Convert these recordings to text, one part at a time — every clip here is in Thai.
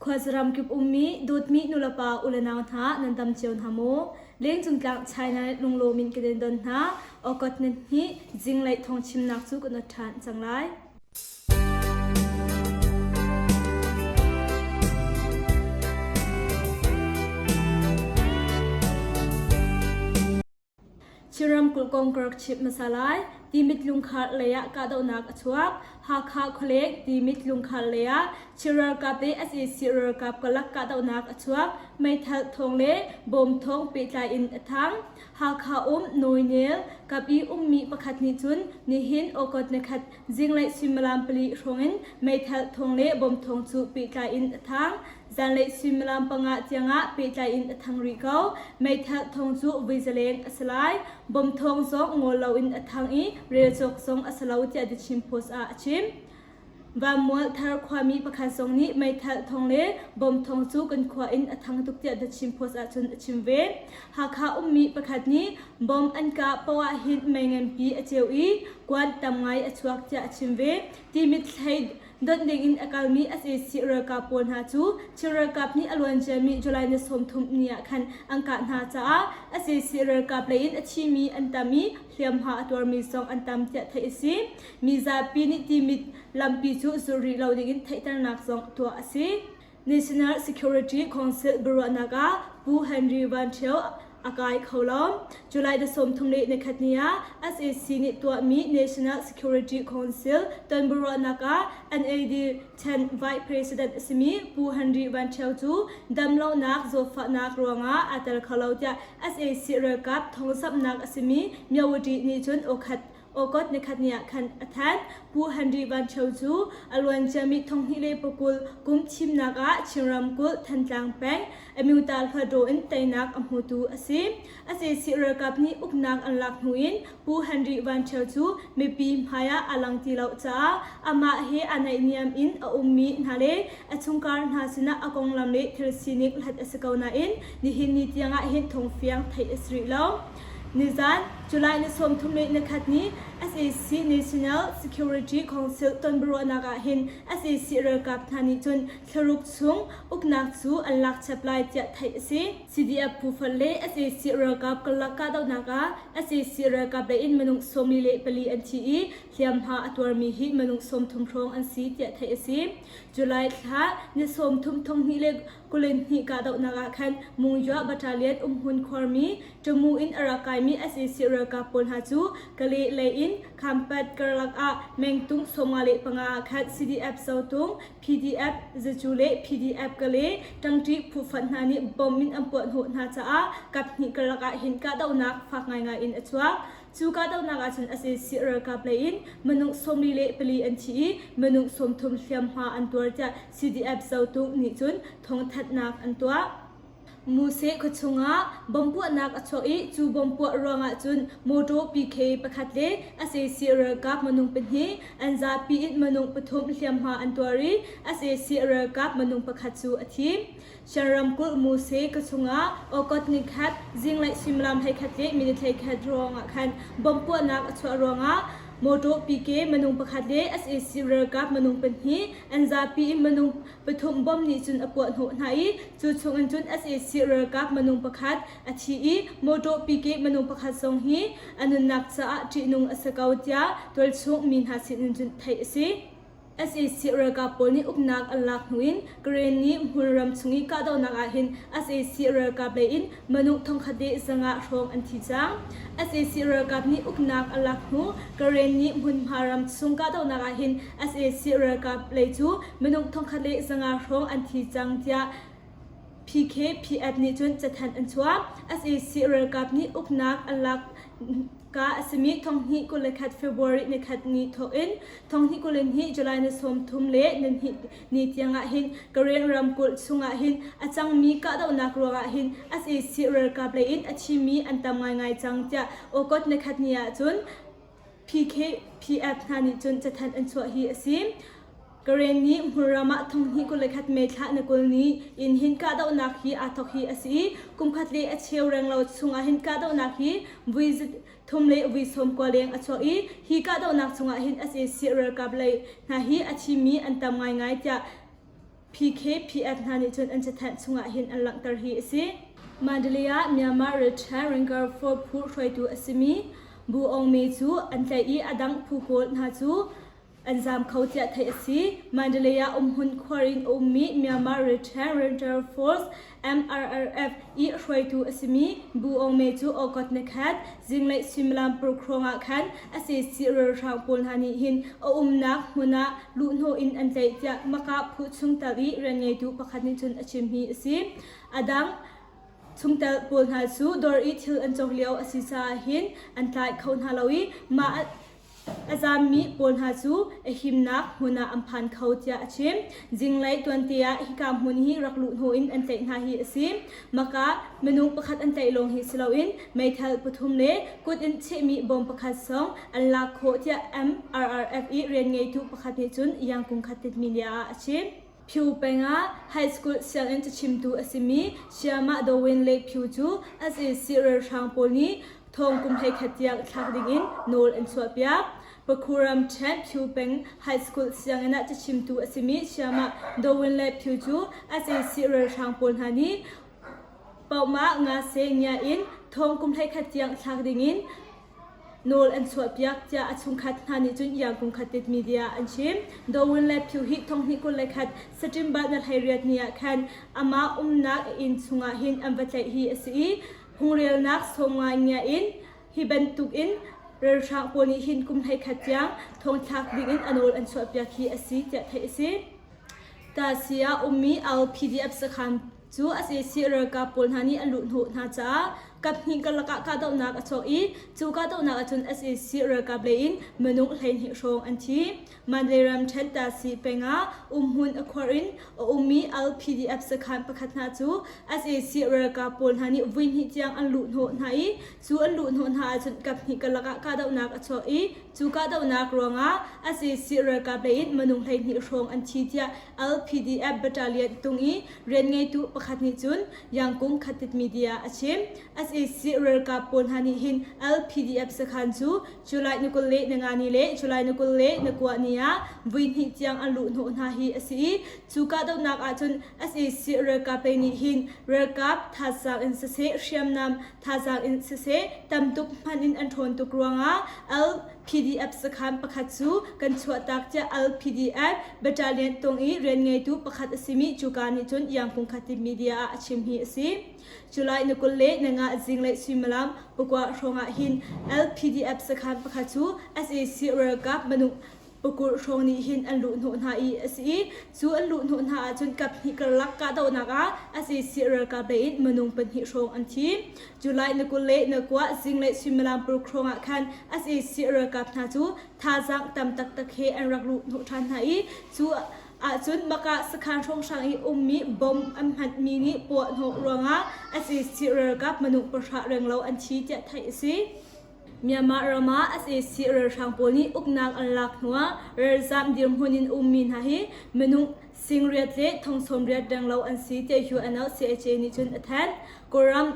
Khwazaram kip ummi dotmi nulapa ulanaw tha nandam cheon hamo leng chung tlak China lunglo min keden don na okot nen hi zinglei thong chimnak chu ko na than changlai Chiram kulkong krok chip masalai timit lungkhat leya kadaw nak achuak hakha kholek timit lungkhat leya chirar kapte ase sirar kap kalak kadaw nak achuak mai thal thongle bom thong petlai in athang hakha noinel kapi ummi pakhat ni chun ni hin okot ne khat jinglai simlam pali rongin mai thal thongle bom thong chu petlai in athang zanlei simlam panga tianga petlai in athang ri kau mai thal thong chu vijaleng asalai bom thong zong ngolo in athang i rel chok song asalau ti adi chimpos a achim và mual thar khwami pakhat song ni mai thal thongle bom thong chu kan khwa in athang tuk ti adi chimpos a chun achimve hakha ummi pakhat ni bom anka pawa hit mengen pi acheu i kwan tamngai achuak ti achimve ti mit thaid dot ding in akalmi as a sira ka pon ha chu chira kap ni alwan jami July na somthum nia khan angka na cha as a sira ka plain achimi antami hliam ha ator mi song antam tia thaisi miza pi ni timit lampi chu suri loading in thaitar nak song to asi National Security Council Bureau naga Pu Henry Van Cheo akai kholom July the somthum le nekhatnia as a sini to mi National Security Council Tanbura naka NAD 10 Vice President Simi Pu Henry Van Cheu chu damlo nak zofa nak ronga atal khalautia as a sira kap thongsap nak asimi myawdi ni chun okhat okot nekhatnia khan athan Pu Henry Van Cheu chu alwan jami thonghile pokul kum chimnaka chiram kul thawngpang amiutal phado in tainak amhutu asim ase sira kapni uknak anlak huin Pu Henry Van Cheu chu mepi mhaya alangti lau cha ama he anai niam in a ummi nhale achungkar nhasina akong lamle thirsinik lat asakauna in nihin ni tianga hin thongfiang thai asri law Nizan July na somthum le nakhatni SAC National Security Council Tanbura naga hin SAC rakap thani chun tharuk chung uknak chu anlak chaplai tia thai si CDF pufalle SAC rakap kalaka daw naga SAC rakap le in manung somli le pali anthi i hliam ha atwar mi hi manung somthum rong an si tia thai si July tha ni somthum thong hi le kulen hi ka daw naga khan mungya battalion hun khormi tumu in arakai mi SAC rakap pon ha chu kale le in kampat kerlak a mengtung somale panga khat CDF sautung PDF zachule PDF kale tangti phufan hani bomin ampon ho na cha a kapni kerlaka hin ka daw nak phak ngai ngai in achwa chu ka daw nak a chun ase sira ka play in manung somli le pali anthi manung somthum hliam ha antor cha CDF sautung ni chun thong that nak antwa Muse khachunga bompu anak achoi chu bompu ronga chun moto PK pakhatle ase sira kap manung penhi anja pi it manung pathum hliam ha antwari ase sira kap manung pakhachu athi sharamkul muse khachunga okot ni khat jinglai simlam hai khatle minute hai khat ronga khan bompu anak achwa ronga Moto PK manung pakhatle SAC rakap manung penhi anzapi manung pathum bom ni chun apot ho nai chu chungan chun SAC rakap manung pakhat athi I moto PK manung pakhat song hi anunak cha tinung asakautia tol chung min hasin chun thai si SAC rakap polni uknak alak huin greni hunram chungi ka daw naga hin SAC rakap le in manung thongkhade zanga rong anthi chang SAC rakap ni uknak alak hu greni hunharam chungka daw naga hin SAC rakap le chu manung thongkhade zanga rong anthi chang tia PK PF ni chun chathan anchwa SAC rakap ni uknak alak ka asmi thonghi kulekhat February ne khat ni thoin thonghi kulen hi July na somthum le nen hi ni tianga hin karen ramkul chunga hin achang mi ka daw nak ronga hin SAC rakap le in achimi antamngai ngai changtia okot ne khat nia chun PK PF thani chun chathan anchwa hi asim Kareni murama thonghi kulekhat metha nakulni in hin ka daw nak hi athok hi asi kumkhatle acheu rang lo chunga hin ka daw nak hi visit thumle visom kwaleng achoi hi ka daw nak chunga hin SAC rakap le na hi achimi antam ngai ngai tia PKPF นานิจนอันจะแทนสุงหินอันหลังตรฮีสิมาเดลียเมียมาเรชาริงการฟอร์ผู้ช่วยตัวอสิมีบูองเมจูอันใจอีอดังผู้โกลนาจูอันจามเขาจะไทยสิมาเดลียหุ่นควารินมีเมียมาเรชาริงการฟอร์ส MRRF อีช่วยตัวอสิมีบูองเมจูออกดนักฮัดจิงไลซิมลามโปรโครงอาคันอาศัยสิเรือชางปนฮานิหินนักมุนาลุนโฮอินอันใจจะมักพูดชุงตาลีเรียนไงตัวประคันนิจนอชิมฮีสิอดังชุงเตลปนหาสูดอร์อีทิลอันจงเลียวอสิซาหินอันไลเขาฮาลาวีมาอาจารย์มีปนหาสูหิมนักหัวหน้าอัมพันเขาจะชิมจิงไลตัวนเตียฮิกามหุนฮีรักลุนโฮอินอันเตนหาฮีสิมากะมนุษย์ประคัดอันเตลงฮิสลาวินไม่ทัลปฐุมเลกุดอินเชมีบอมประคัดสองอันลาโคจะ MRRF เรียนไงทุกประคัดนิจุนยังคงขัดติดมีเดียชิมผิวเป็นอ่ะไฮสคูลเซียนจะชิมตัวอสิมีเชียมาโดวินเล็กผิวจูอาศัยสิเรือช่างปนีทองกุมให้ขัดยังทักดิ่งโนลอันสวบยักปคุรามเชนผิวเป็นไฮสคูลเซียนจะชิมตัวอสิมีเชียมาโดวินเล็กผิวจูอาศัยสิเรือช่างปนฮานีเป่ามางาเซียอินทองกุมให้ขัดยังทักดิ่งโนลอันสวบยักจะชุมขัดฮานิจุนยังคงขัดติดมีเดียอันชิมโดวินเล็บผิวหิทองนิกุลเล็ขัดสตรีมบัตนัดไฮเรียดเนียคันอามานักอินสุงาหินอันบัจจัยฮีสีฮงเรียลนักสงาเนียอินฮิบันตุกอินเรือช่างปนิหินกุมให้ขัดยังทองทักดิ่งอินอโนลอันสวบยักฮีสีจะไทยสีตาเสียมีเอา PDF สักคำจูอาศัยสิเรือกับปนฮานีอันลุนหูนาจ้ากับหิงกลกะกาดนักอชออีจูกาดนักจนเอสเอซีเรกับเลนมนุษย์เห็นหิชงอันที่มันเดรัมเชนตาสีเป็งาหุ่นอควารินมีเอา PDF สักคำประคัตนาจูเอสเอซีเรกับปนฮานีวินหิจังอันลุนหูนาอีจูอันลุนหูนาจนกับหิงกลกะกาดนักอชออีจูกาดนักรวงาเอสเอซีเรกับเลนมนุษย์เห็นหิชงอันที่จะเอา PDF บัตรเลียนตรงนี้เรียนไงตุประคัตนิจุนยังคงขัดติดมีเดียอาชิมSAC เรือกับปนฮานิหิน LPDF สักขันจูจุลัยนุกุลเละนงานิเละจุลัยนุกุลเละนกวานียวินหิจังอันลุนโหนาฮีสีจูกาดนักอาจน SAC เรือกับเลนิหินเรือกับทาจากอินเซเชียมนำทาจากอินเซตำตุกมันอินอันทนตุกรวงา LPDF สักขันประคัตจูกันชวตักจะ LPDF บัตรเลียนตรงอีเรียนไงตุประคัตสิมิจูการนิจนยังคงขัดติมีเดียอาชิมฮีสีจุลัยนุกุลเละนงาจิงเละซิมลามปกว่าชงหิน LPDF สักขันประคัตจู SAC เรือกับมนุษย์ปกุชงนี้หินอันลุนหุนหาอีสีจูอันลุนหุนหาจนกับหิกลักกาดาวนักอา SAC เรือกับเลนมนุษย์เป็นหิชงอันที่จุลัยนุกุลเละนกว่าจิงเละซิมลามปกชงคัน SAC เรือกับนาจูทาจังตำตักตะเคอันรักลุนหุนหาอีจูอาจุนมากะสขันชงช่างอีมีบอมอันหัดมีนิปวดหกรวงาSAC เรือกับมนุษย์ประชาเริงเราอันชี้จะไทยสิเมียมารามา SAC เรือช่างปนีอุกนักอันลักหัวเรือจำดิมหุนินมีนหาฮีมนุษย์สิงเรียดเละทองสมเรียดดังเราอันสีเตยูอันเอาเสียเจนิจุนอัแทนกรัม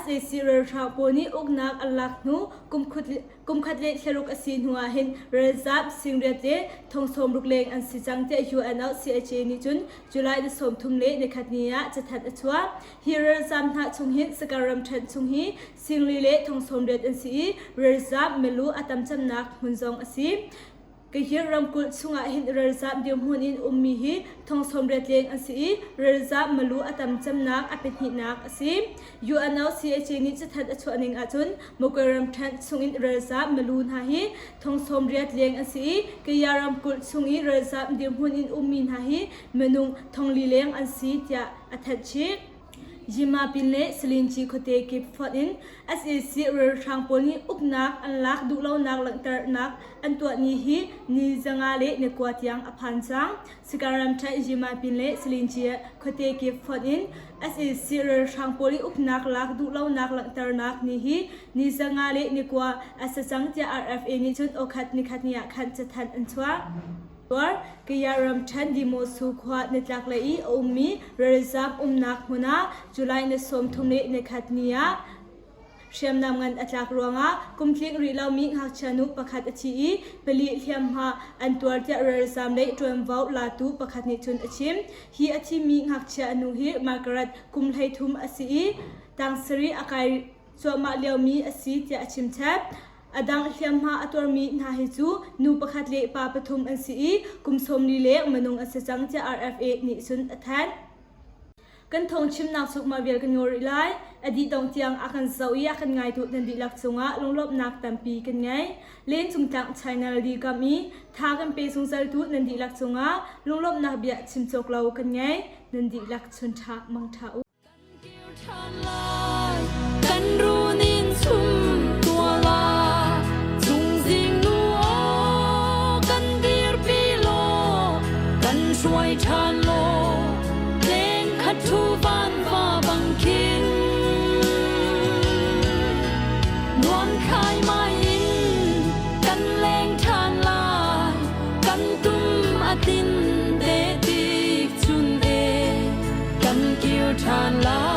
SAC เรือช่างปนีอุกนักอันลักนูกุมขัดเละเชลุกอสีหัวเห็นเรือจำสิงเรียดเละทองสมรุกเลงอันสีจังเตยูอันเอาเสียเจนิจุนจุลัยนสมทุมเละในขัดนี้จะทัดอัชัวฮีเรือจำทัดชงหินสการัมทัดชงฮีสิงลีเละทองสมเรียดอันสีเรือจำเมลูอัตมจำนักมุนจงอสีกะเฮียรำกุลสุงาหินเรือจำเดียมหุนินมีฮีทองสมเรียดเลงอันสีเรือจำเมลูอัตมจำนักอเป็นหินักอสียูอันเอาสีเจนิจะทัดอัชัวนิงอาจุนมกรำทัดชงอินเรือจำเมลูนาฮีทองสมเรียดเลงอันสีกะยารำกุลสุงอิเรือจำเดียมหุนินมีนาฮีเมนุงทองลีเลงอันสีจะอัทัดชิยิมาปินเล่สลินจีโคเตกิฟอดิน SAC เรือช่างปนีอุกนักอันลักดุเล่านักหลังตรนักอันตัวนี้ฮีนิจังอาเล่ในกวาดยังอภันจังสการัมใช้ยิมาปินเล่สลินจีโคเตกิฟอดิน SAC เรือช่างปนีอุกนักลักดุเล่านักหลังตรนักนี้ฮีนิจังอาเล่ในกวาดอาศัยจังจะ RFA นี้จุดโอคัดนิคัดเนียขันจะทันอันชัวกยารำชันดิโมสุขวาในจากเลยมีเรือจำนักมุนาจุลัยในสมทุมเนในขัดเนีย เชียมนำเงินอัตลักรวงะกุมคลิกรีเรามีหักชนุประคัดอชีเปลีเทียมหาอันตัวจะเรือสามได้จวนวาวลาตูประคัดนิชุนอชิมฮีอชิมีหักชนุฮีมาร์กรัตกุมไททุมอสีตังสรีอากายสวมาเลียวมีอสีจะอชิมแทบอดังเทียมหาอตัวมีนาฮิจูนูประคัดเลปาปทุมอันสีกุมสมลีเลมนุงอสจังจะ RFA นิชุนอแทนกันทงชิมนักสุกมาเวียกันงอริไลอดีตดองเจียงอากันเซาอีอากันไงทุนันดีลักซุงะลงลบนักตัมปีกันไงเล่นจุงจังไชน่าดีกามีทากันเปซุงเซลทุนันดีลักซุงะลงลบนักเบียชิมจกเรากันไงนันดีลักชุนทามังทาอุกันรู้นินชุมตัวลาจุงจิงนัวกันดีรปีโลกันช่วยทานโลเพลงขัดทูบ้านฟ้าบังคินนวลคายไม่อินกันแรงทานลายกันตุ้มอาตินเดติกจุนเอกันเกี่ยวทานลาย